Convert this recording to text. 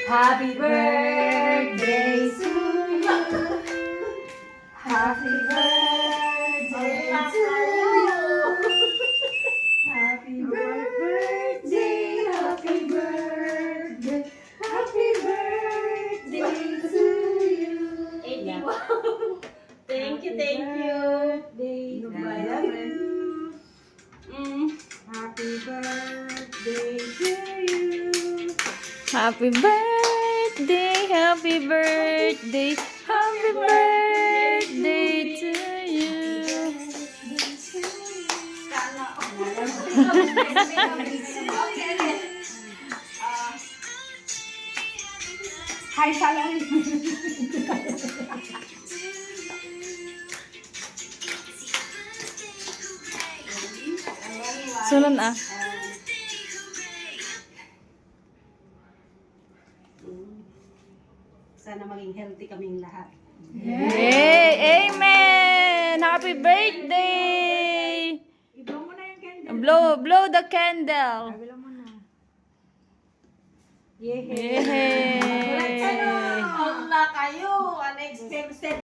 Happy birthday to you. Happy birthday to you. Happy birthday, happy birthday, happy birthday to you. Thank you, thank you. Birthday to you. Happy birthday to you. Happy birthday, happy birthday, happy birthday to you. Hi, salary. Sunod ah. Sana maging healthy kaming lahat. Yay! Amen! Happy birthday! I-blow mo na yung candle. Blow the candle. Blow mo na. Yay! Wala kayo! Unexpected